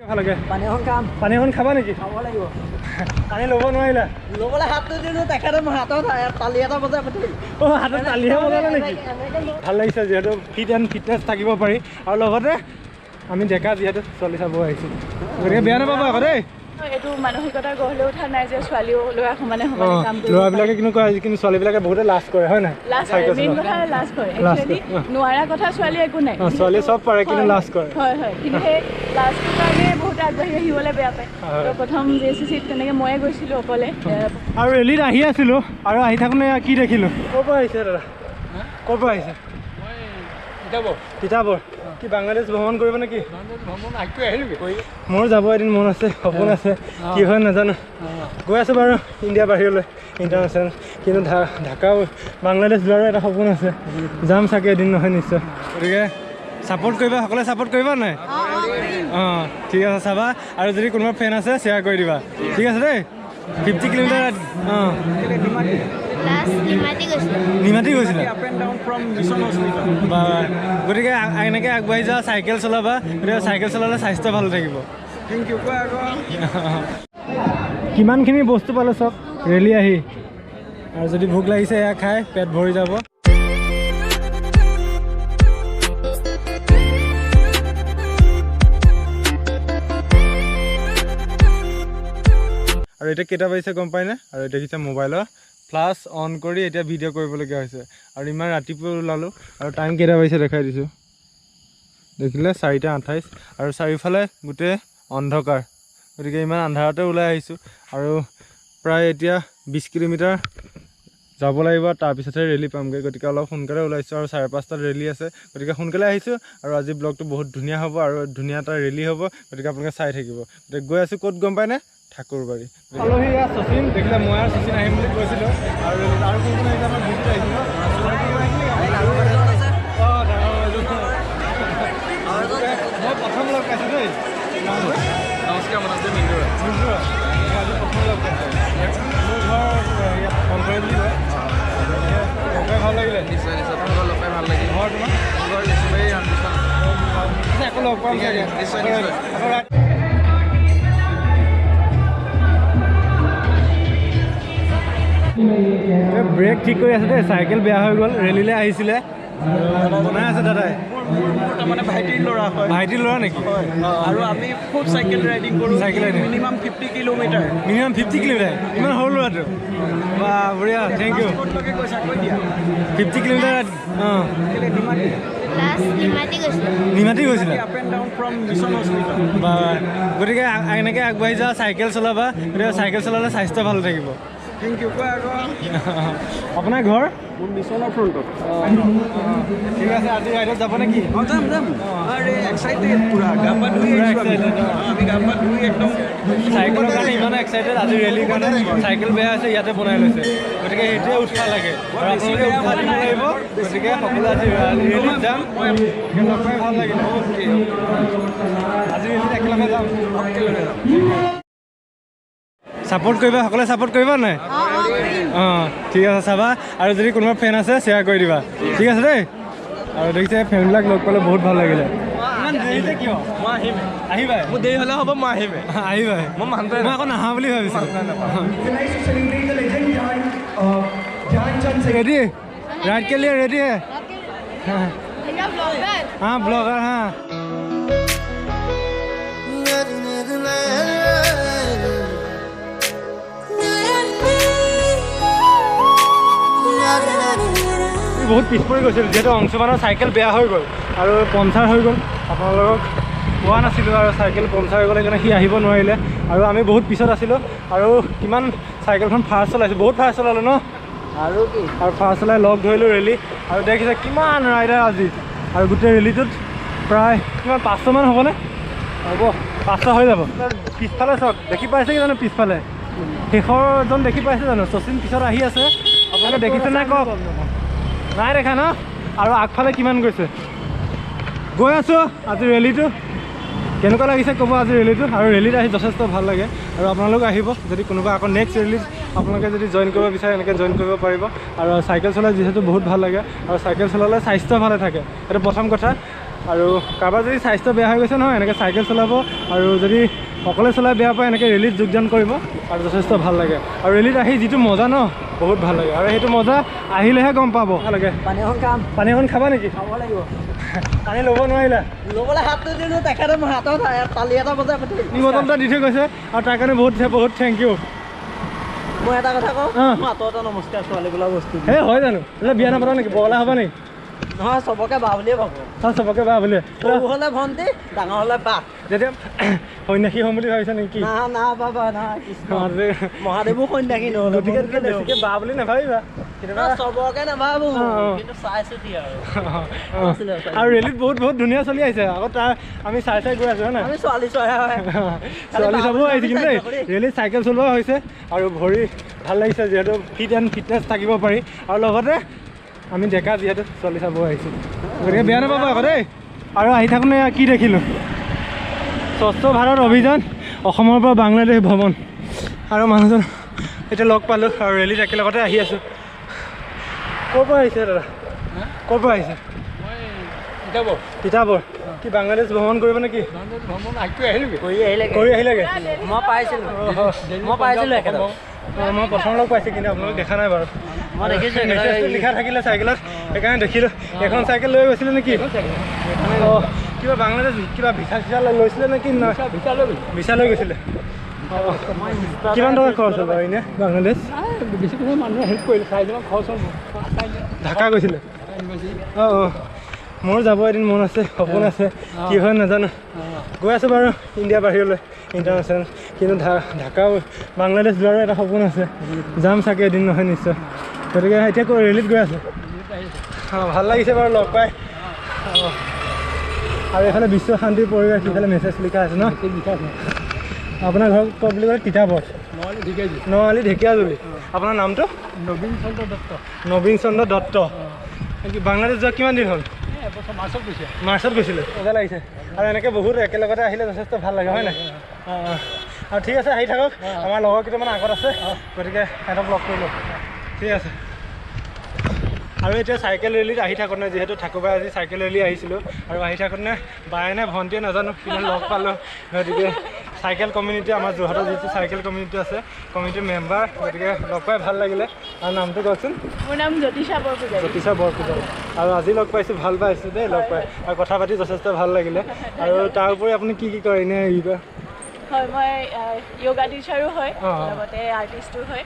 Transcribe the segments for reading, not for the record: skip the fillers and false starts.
ভাল লাগে পানী এখন খাবা নেকি পানী ল'ব নোৱাৰিলা ল'বলৈ হাতটো দিলোঁ তেখেতে হাতত তালি এটা বজাই পঠিয়ালে হাতত তালিহে বজালে নেকি ভাল লাগিছে যিহেতু ফিট এণ্ড ফিটনেছ থাকিব পাৰি আৰু লগতে আমি ডেকা যিহেতু ছোৱালী চাব আহিছোঁ গতিকে বেয়া নাপাবা আকৌ দেই এইটো মানসিকতা গঢ় লৈ উঠা নাই যে ছোৱালীও ল'ৰা সমানে কাম কৰিব ল'ৰাবিলাকে কিন্তু কয় কিন্তু ছোৱালীবিলাকে বহুতে লাজ কৰে হয় নাই মেইন কথা লাজ কৰে নোৱাৰা কথা ছোৱালী একো নাই ছোৱালী চব পাৰে কিন্তু লাজ কৰে হয় হয় কিন্তু সেই লাজটোৰ কাৰণে বহুতে আগবাঢ়ি আহিবলৈ বেয়া পায় প্ৰথম JCCত তেনেকৈ ময়ে গৈছিলোঁ অকলে আৰু ৰেলীত আহি আছিলোঁ আৰু আহি থাকোঁতে কি দেখিলোঁ ক'ৰ পৰা আহিছে দাদা ক'ৰ পৰা আহিছে তিতাবৰ কি বাংলাদেশ ভ্ৰমণ কৰিব নেকি মোৰ যাব এদিন মন আছে সপোন আছে কি হয় নাজানো গৈ আছোঁ বাৰু ইণ্ডিয়া বাহিৰলৈ ইণ্টাৰনেশ্যনেল কিন্তু ঢাকাও বাংলাদেশ যোৱাৰো এটা সপোন আছে যাম চাগে এদিন নহয় নিশ্চয় গতিকে ছাপোৰ্ট কৰিবা সকলোৱে ছাপোৰ্ট কৰিবা নাই অঁ ঠিক আছে চাবা আৰু যদি কোনোবা ফ্ৰেণ্ড আছে শ্বেয়াৰ কৰি দিবা ঠিক আছে দেই 50 কিলোমিটাৰ অঁ নিমাতী গৈছিলা গতিকে এনেকৈ আগবাঢ়ি যোৱা চাইকেল চলাবা গতিকে চাইকেল চলালে স্বাস্থ্য ভাল থাকিব কিমানখিনি বস্তু পালোঁ চব ৰেলী আহি আৰু যদি ভোক লাগিছে এয়া খাই পেট ভৰি যাব আৰু এতিয়া কেইটা বাজিছে গম পায়নে আৰু এতিয়া দেখিছে মোবাইলৰ ফ্লাছ অন কৰি এতিয়া ভিডিঅ' কৰিবলগীয়া হৈছে আৰু ইমান ৰাতিপুৱা ওলালোঁ আৰু টাইম কেইটা বাজিছে দেখাই দিছোঁ দেখিলে 4:28 আৰু চাৰিওফালে গোটেই অন্ধকাৰ গতিকে ইমান আন্ধাৰতে ওলাই আহিছোঁ আৰু প্ৰায় এতিয়া 20 কিলোমিটাৰ যাব লাগিব তাৰপিছতহে ৰেলী পামগৈ গতিকে অলপ সোনকালে ওলাইছোঁ আৰু 5:30টাত ৰেলী আছে গতিকে সোনকালে আহিছোঁ আৰু আজি ব্লগটো বহুত ধুনীয়া হ'ব আৰু ধুনীয়া এটা ৰেলী হ'ব গতিকে আপোনালোকে চাই থাকিব গতিকে গৈ আছোঁ ক'ত গম পায়নে ঠাকুৰবাৰী আলহী ইয়াত শচীন দেখিলে মই আৰু শচীন আহিম বুলি কৈছিলোঁ আৰু কোন কোন আহিছে আমাৰ ভিজিট আহিছিলোঁ মই প্ৰথম লগ পাইছোঁ দেই নমস্কাৰ মোৰ নামটো মিন্দু আজি প্ৰথম লগ পাইছোঁ মোৰ ঘৰ ইয়াত কংকৰে বুলি কয় ভাল লাগিলে নিশ্চয় নিশ্চয় তোমালোকৰ লগ পাই ভাল লাগিল ঘৰ তোমাৰ ঘৰ নিশ্চয় আকৌ লগ পাম চাগে নিশ্চয় নিশ্চয় ব্ৰেক ঠিক কৰি আছে দেই চাইকেল বেয়া হৈ গ'ল ৰেলীলৈ আহিছিলে বনাই আছে দাদাই মানে ভাইটিৰ ল'ৰা হয় ভাইটিৰ ল'ৰা নেকি আৰু আমি খুব চাইকেল ৰাইডিং কৰোঁ মিনিমাম 50 কিলোমিটাৰ ইমান সৰু ল'ৰাটো বা বঢ়িয়া থেংক ইউ 50 কিলোমিটাৰ অঁ নিমাতী গৈছিলা বা গতিকে এনেকৈ আগবাঢ়ি যোৱা চাইকেল চলাবা গতিকে চাইকেল চলালে স্বাস্থ্য ভাল থাকিব থেংক ইউ আপোনাৰ ঘৰ মোৰ মিছনৰ ফ্ৰণ্টত ঠিক আছে আজি ৰাইডত যাব নেকি যাম আৰে এক্সাইটেড পুৰা গা পা ধুই আমি গা পা ধুই একদম চাইকেলৰ কাৰণে ইমান এক্সাইটেড আজি ৰেলীৰ কাৰণে চাইকেল বেয়া আছে ইয়াতে বনাই লৈছে গতিকে সেইটোৱে উৎসাহ লাগে আৰু আপোনালোকে উৎসাহ দিব লাগিব গতিকে সকলোৱে আজি ৰেলীত যাম লগ পাই ভাল লাগিল আজি ৰেলীত একেলগে যাম ছাপোৰ্ট কৰিবা সকলোৱে ছাপোৰ্ট কৰিবা নাই অঁ ঠিক আছে চাবা আৰু যদি কোনোবা ফ্ৰেণ্ড আছে শ্বেয়াৰ কৰি দিবা ঠিক আছে দেই আৰু দেখিছে ফ্ৰেণ্ডবিলাক লগ পালে বহুত ভাল লাগিলে ইমান দেৰিতে কিয় মই আহিম আহিবা মোৰ দেৰি হ'লে হ'ব মই আহিম আহিবা মই মানুহটো মই আকৌ নাহা বুলি ভাবিছোঁ ৰেডি राइड के लिए रेडी है हाँ ब्लॉगर हाँ बहुत पिछ परि गई जेहेतु अंशुमाনৰ साइकेल बेया हो गल और पंचार हो गल आपलोक कोৱা নাছিলো और साइकेल पंचार हो गल कारण हि আহিব নোৱাৰিলে और आमी बहुत पिছত आছিলো और किमान साइकेलখন फास्ट चलाइছো बहुत फास्ट चलालो न और फास्ट चलाई लग धरिलो रेली और देखिছে किमान राइडार আজি और गोटे रेलीटुत प्राय किमान 500 मान हबने हब 500 হৈ যাব পিছফালে সক দেখি পাইছে কি জানো পিছফালে শেষৰজন দেখি পাইছে জানো শচীন পিছত আহি আছে আপোনালোকে দেখিছে না কক নাই দেখা ন আৰু আগফালে কিমান গৈছে গৈ আছো আজি ৰেলীটো কেনেকুৱা লাগিছে ক'ব আজি ৰেলীটো আৰু ৰেলীত আহি যথেষ্ট ভাল লাগে আৰু আপোনালোক আহিব যদি কোনোবা আকৌ নেক্সট ৰেলীত আপোনালোকে যদি জইন কৰিব বিচাৰে এনেকৈ জইন কৰিব পাৰিব আৰু চাইকেল চলাই যিহেতু বহুত ভাল লাগে আৰু চাইকেল চলালে স্বাস্থ্য ভালে থাকে এইটো প্ৰথম কথা আৰু কাৰোবাৰ যদি স্বাস্থ্য বেয়া হৈ গৈছে নহয় এনেকৈ চাইকেল চলাব আৰু যদি অকলে চলাই বেয়া পায় এনেকৈ ৰেলীত যোগদান কৰিব আৰু যথেষ্ট ভাল লাগে আৰু ৰেলীত আহি যিটো মজা ন বহুত ভাল লাগে আৰু সেইটো মজা আহিলেহে গম পাব ভাল লাগে পানী এখন খাবা নেকি খাব লাগিব পানী ল'ব নোৱাৰিলা ল'বলৈ হাতটো দিলোঁ তেখেতে মোৰ হাতত তালি এটা বজাই ই বটল এটা দি থৈ গৈছে আৰু তাৰ কাৰণে বহুত থেংক ইউ মই এটা কথা কওঁ মোৰ হাতত এটা নমস্কাৰ ছোৱালী বোলা বস্তু হে হয় জানো এতিয়া বিয়া নাপাতা নেকি বগলা হ'ব নেকি নহয় চবকে বা বুলিয়ে ভাবোঁ চবকে বা বুলি সৰু হ'লে ভণ্টি ডাঙৰ হ'লে বা যেতিয়া সন্যাসী হ'ম বুলি ভাবিছা নেকি না বাবা না কৃষ্ণ মহাদেৱো সন্যাসী নহ'লে গতিকে বেছিকৈ বা বুলি নাভাবিবা চবকে নাভাবোঁ কিন্তু চাইছোঁ কি আৰু ৰেলীত বহুত ধুনীয়া চলি আহিছে আকৌ তাৰ আমি চাই গৈ আছোঁ হয় নাই আমি ছোৱালী চোৱাহে হয় ছোৱালী চাবও আহিছে কিন্তু দেই ৰেলীত চাইকেল চলোৱা হৈছে আৰু ভৰি ভাল লাগিছে যিহেতু ফিটনেছ থাকিব পাৰি আৰু লগতে আমি ডেকা যিহেতু ছোৱালী চাব আহিছোঁ গতিকে বেয়া নাপাব আকৌ দেই আৰু আহি থাকোঁতে কি দেখিলোঁ স্বচ্ছ ভাৰত অভিযান অসমৰ পৰা বাংলাদেশ ভ্ৰমণ আৰু মানুহজন এতিয়া লগ পালোঁ আৰু ৰেলীত একেলগতে আহি আছোঁ ক'ৰ পৰা আহিছে দাদা ক'ৰ পৰা আহিছে তিতাবৰ কি বাংলাদেশ ভ্ৰমণ কৰিব নেকি কৰি আহিলেগৈ মই পাইছিলোঁ একেবাৰে মই প্ৰথম লগ পাইছোঁ কিন্তু আপোনালোক দেখা নাই বাৰু মই দেখিছোঁ মেছেজটো লিখা থাকিলে চাইকেলত সেইকাৰণে দেখিলোঁ এখন চাইকেল লৈ গৈছিলে নেকি অঁ কিবা বাংলাদেশ কিবা ভিছা লৈছিলে নেকি ভিছা লৈ গৈছিলে কিমান টকা খৰচ হ'ল বাৰু এনেই বাংলাদেশ বেছি কথা মানুহে হেল্প কৰিলে চাৰিজনক খৰচ হ'ল ঢাকা গৈছিলে অঁ মোৰ যাব এদিন মন আছে সপোন আছে কি হয় নাজানো গৈ আছোঁ বাৰু ইণ্ডিয়া বাহিৰলৈ ইণ্টাৰনেশ্যনেল কিন্তু ঢাকা বাংলাদেশ যোৱাৰো এটা সপোন আছে যাম চাগে এদিন নহয় নিশ্চয় গতিকে এতিয়া ৰেলীত গৈ আছোঁ অঁ ভাল লাগিছে বাৰু লগ পাই অঁ আৰু এইফালে বিশ্ব শান্তিৰ পৰিৱেশ সিফালে মেছেজ লিখা আছে ন আপোনাৰ ঘৰ ক'ত বুলি ক'লে তিতাবৰ নআলি ঢেকীয়াজুলি আপোনাৰ নামটো নবীন চন্দ্ৰ দত্ত বাংলাদেশ যোৱা কিমান দিন হ'ল মাৰ্চত গৈছিলে মজা লাগিছে আৰু এনেকৈ বহুত একেলগতে আহিলে যথেষ্ট ভাল লাগে হয় নাই অঁ আৰু ঠিক আছে আহি থাকক আমাৰ লগৰ কেইটামান আগত আছে গতিকে সিহঁতক লগ কৰিলোঁ ঠিক আছে আৰু এতিয়া চাইকেল ৰেলীত আহি থাকোঁতে যিহেতু ঠাকুৰবাই আজি চাইকেল ৰেলী আহিছিলোঁ আৰু আহি থাকোঁতে বায়ে নে ভণ্টিয়ে নাজানো কিন্তু লগ পালোঁ গতিকে চাইকেল কমিউনিটি আমাৰ যোৰহাটৰ যিটো চাইকেল কমিউনিটি আছে কমিউনিটিৰ মেম্বাৰ গতিকে লগ পাই ভাল লাগিলে আৰু নামটো কওকচোন মোৰ নাম জ্যোতিষা বৰপূজাৰী আৰু আজি লগ পাইছোঁ ভাল পাইছোঁ দেই লগ পাই আৰু কথা পাতি যথেষ্ট ভাল লাগিলে আৰু তাৰ উপৰি আপুনি কি কৰে এনেই হয় মই য়োগা টিচাৰো হয় লগতে আৰ্টিষ্টো হয়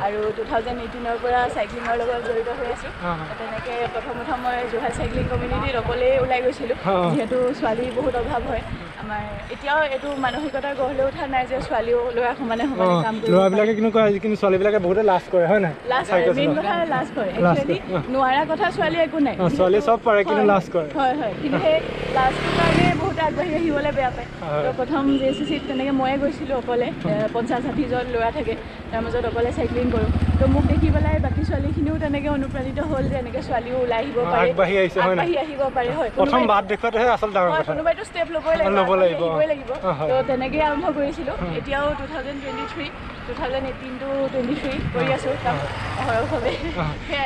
আৰু 2018ৰ পৰা চাইক্লিঙৰ লগত জড়িত হৈ আছোঁ তেনেকৈ প্ৰথম মই যোৰহাট চাইক্লিং কমিউনিটিত অকলেই ওলাই গৈছিলোঁ যিহেতু ছোৱালী বহুত অভাৱ হয় আমাৰ এতিয়াও এইটো মানসিকতা গঢ় লৈ উঠা নাই যে ছোৱালীও ল'ৰা সমানে কাম কৰিব ল'ৰাবিলাকে কিন্তু কয় কিন্তু ছোৱালীবিলাকে বহুতে লাজ কৰে হয় নাই মেইন কথা লাজ কৰে একচুৱেলি নোৱাৰা কথা ছোৱালী একো নাই ছোৱালী চব পাৰে কিন্তু লাজ কৰে হয় কিন্তু সেই লাজটোৰ কাৰণে বহুত আগবাঢ়ি আহিবলৈ বেয়া পায় তো প্ৰথম JCCত তেনেকৈ ময়ে গৈছিলোঁ অকলে 50-60জন ল'ৰা থাকে তাৰ মাজত অকলে চাইক্লিং কৰোঁ তো মোক দেখি পেলাই বাকী ছোৱালীখিনিও তেনেকৈ অনুপ্ৰাণিত হ'ল যে এনেকৈ ছোৱালীও ওলাই আহিব পাৰে আগবাঢ়ি আহিব পাৰে হয় প্ৰথম বাদ দেখুৱাটোহে আচল ডাঙৰ কথা কোনোবাইতো ষ্টেপ ল'বই লাগিব তো তেনেকৈ আৰম্ভ কৰিছিলোঁ এতিয়াও 2023 2018 to 23 কৰি আছোঁ কাম অহৰহভাৱে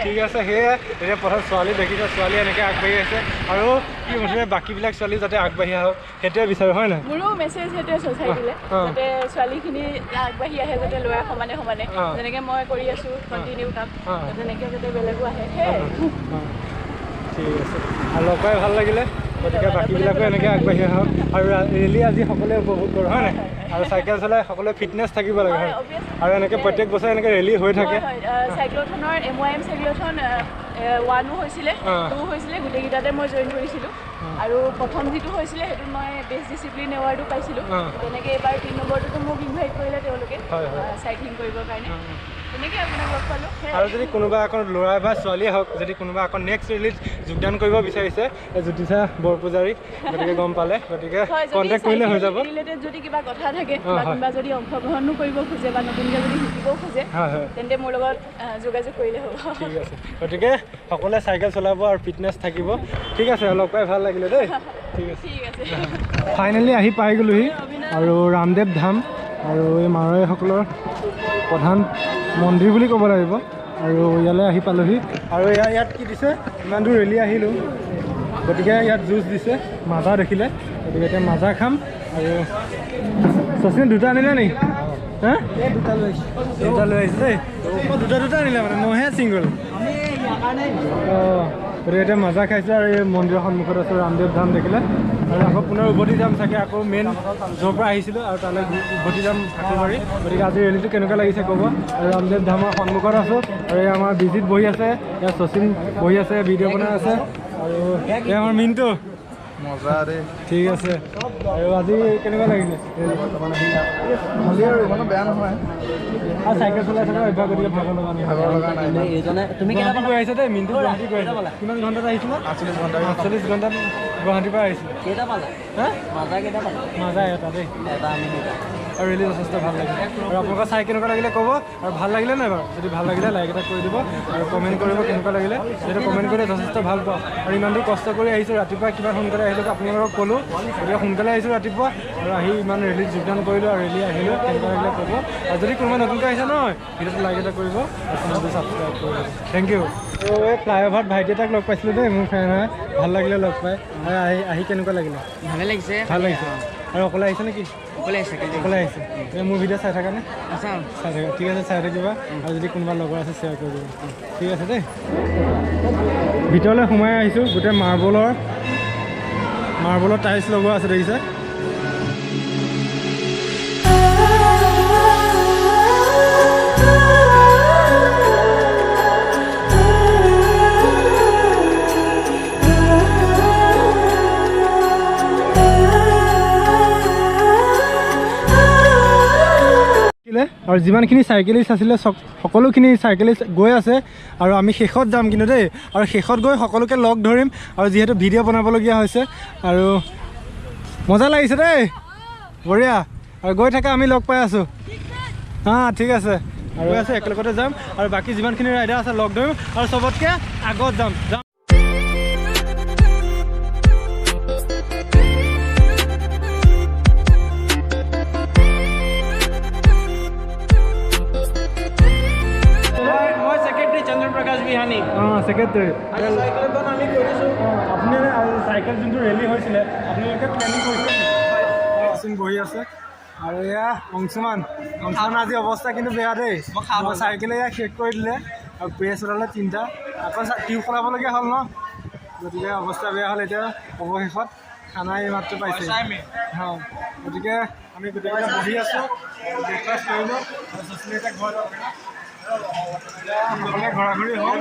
ঠিক আছে সেয়ে এতিয়া প্ৰথম ছোৱালী দেখিছে ছোৱালী এনেকৈ আগবাঢ়ি আছে আৰু কি মুঠতে বাকীবিলাক ছোৱালী যাতে আগবাঢ়ি আহক সেইটোৱে বিচাৰোঁ হয় নাই মোৰো মেছেজ সেইটোৱে ছ'চাইটিলৈ যাতে ছোৱালীখিনি আগবাঢ়ি আহে যাতে ল'ৰা সমানে যেনেকৈ মই কৰি আছোঁ কণ্টিনিউ কাম তেনেকৈ যাতে বেলেগো আহে সেয়াই ঠিক আছে আৰু লগ পাই ভাল লাগিলে গতিকে বাকীবিলাকো এনেকৈ আগবাঢ়ি আহক আৰু ৰেলী আজি সকলোৱে উপভোগ কৰোঁ হয় নাই আৰু চাইকেল চলাই সকলোৱে ফিটনেছ থাকিব লাগে হয় আৰু এনেকৈ প্ৰত্যেক বছৰে এনেকৈ ৰেলী হৈ থাকে চাইক্লথনৰ MYM চাইক্লথন 1ও হৈছিলে 2 হৈছিলে গোটেইকেইটাতে মই জইন কৰিছিলোঁ আৰু প্ৰথম যিটো হৈছিলে সেইটো মই বেষ্ট ডিচিপ্লিন এৱাৰ্ডো পাইছিলোঁ তেনেকৈ এইবাৰ 3 নম্বৰটোতো মোক ইনভাইট কৰিলে তেওঁলোকে চাইক্লিং কৰিবৰ কাৰণে তেনেকৈ আপোনাক লগ পালোঁ আৰু যদি কোনোবা এখন ল'ৰা বা ছোৱালীয়ে হওক যদি কোনোবা আকৌ নেক্সট ৰেলীত যোগদান কৰিব বিচাৰিছে জ্যোতিষা বৰপূজাৰী গতিকে গম পালে গতিকে কণ্টেক্ট কৰিলে হৈ যাব ৰিলেটেড যদি কিবা কথা থাকে বা কোনোবা যদি অংশগ্ৰহণো কৰিব খোজে বা নতুনকৈ যদি শিকিবও খোজে তেন্তে মোৰ লগত যোগাযোগ কৰিলে হ'ব ঠিক আছে গতিকে সকলোৱে চাইকেল চলাব আৰু ফিটনেছ থাকিব ঠিক আছে লগ পাই ভাল লাগিলে দেই ঠিক আছে ফাইনেলি আহি পাই গ'লোহি আৰু ৰামদেৱ ধাম আৰু এই মাৰোৱাৰীসকলৰ প্ৰধান মন্দিৰ বুলি ক'ব লাগিব আৰু ইয়ালৈ আহি পালোহি আৰু ইয়াত কি দিছে ইমান দূৰ ৰেলী আহিলোঁ গতিকে ইয়াত জুচ দিছে মাজা দেখিলে গতিকে এতিয়া মাজা খাম আৰু শচীনে দুটা আনিলে নেকি হা দুটা লৈ আহিছে দেই দুটা আনিলে মানে মইহে ছিংগল গতিকে এতিয়া মাজা খাইছোঁ আৰু এই মন্দিৰৰ সন্মুখত আছোঁ ৰামদেৱ ধাম দেখিলে আৰু আকৌ পুনৰ উভতি যাম চাগে আকৌ মেইন য'ৰ পৰা আহিছিলোঁ আৰু তালৈ উভতি যাম থাকি মাৰি গতিকে আজি ৰেলীটো কেনেকুৱা লাগিছে ক'ব আৰু ৰামদেৱ ধামৰ সন্মুখত আছোঁ আৰু এই আমাৰ বিজিত বহি আছে ইয়াত শচীন বহি আছে ভিডিঅ' বনাই আছে আৰু এই আমাৰ মিনটো মজা দেই ঠিক আছে আৰু আজি কেনেকুৱা লাগিলে ভালেই আৰু ইমানো বেয়া নহয় আৰু চাইকেল চলাই থকা অভ্যাস গতিকে ভাগৰ লগা নাই তুমি গুৱাহাটী গৈ আহিছে দেই মিনটো গুৱাহাটী গৈ আহিছে কিমান ঘণ্টাত আহিছিলে 48 ঘণ্টাত গুৱাহাটীৰ পৰা আহিছিলে কেইটা পালা হা মাজা কেইটা পালা মাজা এটা দেই এটা আমি দুটা আৰু ৰেলী যথেষ্ট ভাল লাগিলে আৰু আপোনালোকৰ চাই কেনেকুৱা লাগিলে ক'ব আৰু ভাল লাগিলে নাই বাৰু যদি ভাল লাগিলে লাইক এটা কৰি দিব আৰু কমেণ্ট কৰিব কেনেকুৱা লাগিলে যিহেতু কমেণ্ট কৰিলে যথেষ্ট ভাল পাওঁ আৰু ইমান দূৰ কষ্ট কৰি আহিছোঁ ৰাতিপুৱা কিমান সোনকালে আহিলোঁ আপোনালোকক ক'লোঁ গতিকে সোনকালে আহিছোঁ ৰাতিপুৱা আৰু আহি ইমান ৰেলীত যোগদান কৰিলোঁ আৰু ৰেলী আহিলোঁ কেনেকুৱা লাগিলে ক'ব আৰু যদি কোনোবা নতুনকৈ আহিছে নহয় ভিডিঅ'টো লাইক এটা কৰিব আৰু চেনেলটো ছাবস্ক্ৰাইব কৰিব থেংক ইউ আৰু এই ফ্লাইঅভাৰত ভাইটি এটাক লগ পাইছিলোঁ দেই মোৰ ফ্ৰেণ্ড হয় ভাল লাগিলে লগ পাই আৰু আহি কেনেকুৱা লাগিলে ভালে লাগিছে ভাল লাগিছে আৰু অকলে আহিছে নেকি অকলে আহিছে মোৰ ভিডিঅ' চাই থাকা নে চাই থাকা ঠিক আছে চাই থাকিবা আৰু যদি কোনোবা লগৰ আছে শ্বেয়াৰ কৰি দিব ঠিক আছে দেই ভিতৰলৈ সোমাই আহিছোঁ গোটেই মাৰ্বলৰ টাইলছ লগোৱা আছে দেখিছে আৰু যিমানখিনি চাইকেলিষ্ট আছিলে সকলোখিনি চাইকেলিষ্ট গৈ আছে আৰু আমি শেষত যাম কিন্তু দেই আৰু শেষত গৈ সকলোকে লগ ধৰিম আৰু যিহেতু ভিডিঅ' বনাবলগীয়া হৈছে আৰু মজা লাগিছে দেই বঢ়িয়া আৰু গৈ থাকা আমি লগ পাই আছোঁ ঠিক আছে আৰু গৈ আছে একেলগতে যাম আৰু বাকী যিমানখিনি ৰাইডাৰ আছে লগ ধৰিম আৰু চবতকৈ আগত যাম সেক্ৰেটাৰী আপুনি চাইকেল যোনটো ৰেলী হৈছিলে আপোনালোকে প্লেনিং কৰিছে বহি আছে আৰু এয়া অংশুমান আজি অৱস্থা কিন্তু বেয়া দেই মই চাইকেলে এয়া শেষ কৰি দিলে আৰু প্ৰেছ ওলালে 3টা আকৌ টিউব সলাবলগীয়া হ'ল ন গতিকে অৱস্থা বেয়া হ'ল এতিয়া অৱশেষত খানা এই মাত্ৰ পাইছে গতিকে আমি গোটেইকেইটা বহি আছোঁ ব্ৰেকফাষ্ট কৰিলোঁ আৰু চচিলে এতিয়া ঘৰত ঘূৰি হ'ল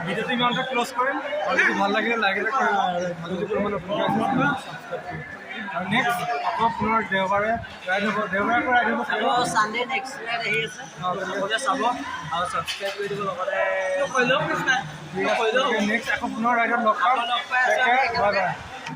ভিডিঅ'টো ইমানতে ক্ল'জ কৰিম আৰু যদি ভাল লাগিলে লাইক এটা কৰিম যদি কোনোবা নতুনকৈ আৰু নেক্সট আকৌ পুনৰ দেওবাৰে ৰাইড হ'ব দেওবাৰে আকৌ ৰাইড হ'ব চানডে নেক্সট ৰাইড আহি আছে লগতে চাব আৰু ছাবস্ক্ৰাইব কৰি দিব লগতে নেক্সট আকৌ পুনৰ ৰাইডত লগ পাম বাই বাই